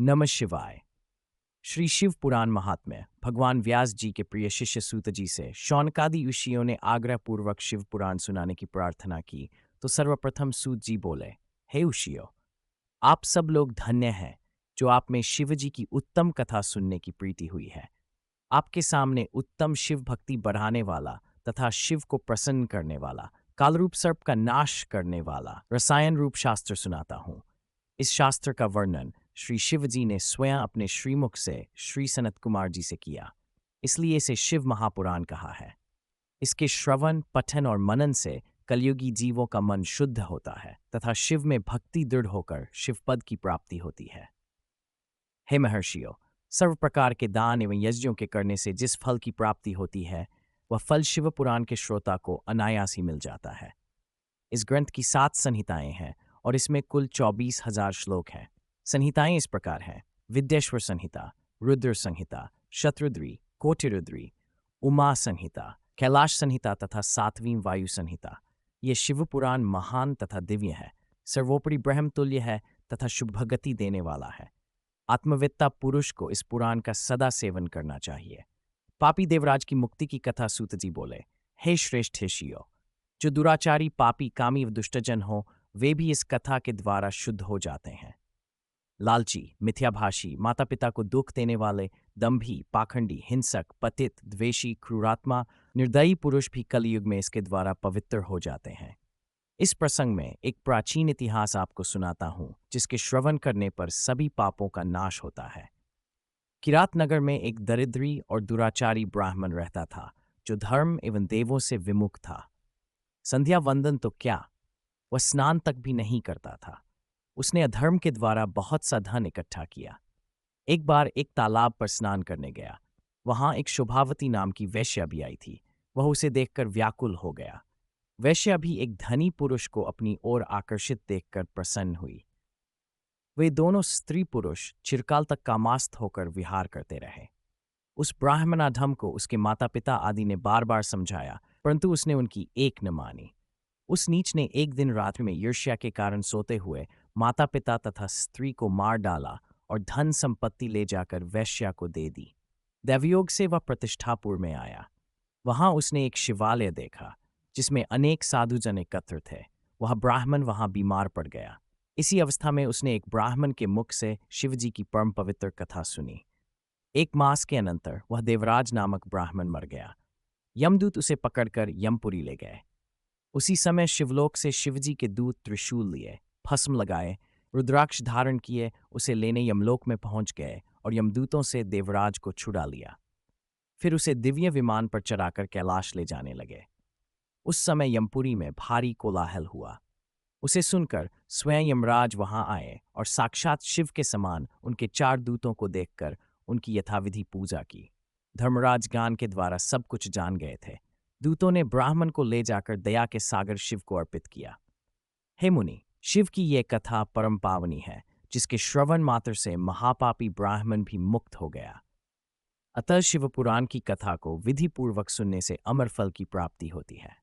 नमः शिवाय। श्री शिव पुराण महात्म्य। भगवान व्यास जी के प्रिय शिष्य सूत जी से शौनकादि ऋषियों ने आग्रहपूर्वक शिव पुराण सुनाने की प्रार्थना की, तो सर्वप्रथम सूत जी बोले, हे ऋषियों, आप सब लोग धन्य हैं जो आप में शिव जी की उत्तम कथा सुनने की प्रीति हुई है। आपके सामने उत्तम शिव भक्ति बढ़ाने वाला तथा शिव को प्रसन्न करने वाला, कालरूप सर्प का नाश करने वाला रसायन रूप शास्त्र सुनाता हूँ। इस शास्त्र का वर्णन श्री शिव जी ने स्वयं अपने श्रीमुख से श्री सनत कुमार जी से किया, इसलिए इसे शिव महापुराण कहा है। इसके श्रवण, पठन और मनन से कलयुगी जीवों का मन शुद्ध होता है तथा शिव में भक्ति दृढ़ होकर शिवपद की प्राप्ति होती है। हे महर्षियों, सर्व प्रकार के दान एवं यज्ञों के करने से जिस फल की प्राप्ति होती है, वह फल शिव पुराण के श्रोता को अनायास ही मिल जाता है। इस ग्रंथ की 7 संहिताएं हैं और इसमें कुल 24,000 श्लोक हैं। संहिताएं इस प्रकार हैं: विद्येश्वर संहिता, रुद्र संहिता, शत्रुद्री, कोटिरुद्री, उमा संहिता, कैलाश संहिता तथा 7वीं वायु संहिता। ये शिव पुराण महान तथा दिव्य है, सर्वोपरि ब्रह्मतुल्य है तथा शुभगति देने वाला है। आत्मवेत्ता पुरुष को इस पुराण का सदा सेवन करना चाहिए। पापी देवराज की मुक्ति की कथा सूत जी बोले, हे श्रेष्ठ ऋषियों, जो दुराचारी, पापी, कामी व दुष्टजन हो, वे भी इस कथा के द्वारा शुद्ध हो जाते हैं। लालची, मिथ्याभाषी, माता पिता को दुख देने वाले, दंभी, पाखंडी, हिंसक, पतित, द्वेषी, क्रूरात्मा, निर्दयी पुरुष भी कलयुग में इसके द्वारा पवित्र हो जाते हैं। इस प्रसंग में एक प्राचीन इतिहास आपको सुनाता हूँ, जिसके श्रवण करने पर सभी पापों का नाश होता है। किरात नगर में एक दरिद्री और दुराचारी ब्राह्मण रहता था, जो धर्म एवं देवों से विमुख था। संध्या वंदन तो क्या, वह स्नान तक भी नहीं करता था। उसने अधर्म के द्वारा बहुत सा धन इकट्ठा किया। एक बार एक तालाब पर स्नान करने गया। वहां एक शोभावती नाम की वैश्या भी आई थी। वह उसे देखकर व्याकुल हो गया। वैश्या भी एक धनी पुरुष को अपनी ओर आकर्षित देखकर प्रसन्न हुई। वे दोनों स्त्री पुरुष चिरकाल तक कामास्थ होकर विहार करते रहे। उस ब्राह्मणाधम को उसके माता पिता आदि ने बार बार समझाया, परंतु उसने उनकी एक न मानी। उस नीच ने एक दिन रात्रि में ईर्ष्या के कारण सोते हुए माता पिता तथा स्त्री को मार डाला और धन संपत्ति ले जाकर वैश्या को दे दी। दैवयोग से वह प्रतिष्ठापुर में आया। वहां उसने एक शिवालय देखा, जिसमें अनेक साधुजन एकत्र थे। वह ब्राह्मण वहां बीमार पड़ गया। इसी अवस्था में उसने एक ब्राह्मण के मुख से शिवजी की परम पवित्र कथा सुनी। 1 मास के अनंतर वह देवराज नामक ब्राह्मण मर गया। यमदूत उसे पकड़कर यमपुरी ले गए। उसी समय शिवलोक से शिवजी के दूत त्रिशूल लिए, भस्म लगाए, रुद्राक्ष धारण किए, उसे लेने यमलोक में पहुंच गए और यमदूतों से देवराज को छुड़ा लिया। फिर उसे दिव्य विमान पर चढ़ाकर कैलाश ले जाने लगे। उस समय यमपुरी में भारी कोलाहल हुआ। उसे सुनकर स्वयं यमराज वहां आए और साक्षात शिव के समान उनके 4 दूतों को देखकर उनकी यथाविधि पूजा की। धर्मराज ज्ञान के द्वारा सब कुछ जान गए थे। दूतों ने ब्राह्मण को ले जाकर दया के सागर शिव को अर्पित किया। हे मुनि, शिव की ये कथा परम पावनी है, जिसके श्रवण मात्र से महापापी ब्राह्मण भी मुक्त हो गया। अतः शिव पुराण की कथा को विधि पूर्वक सुनने से अमर फल की प्राप्ति होती है।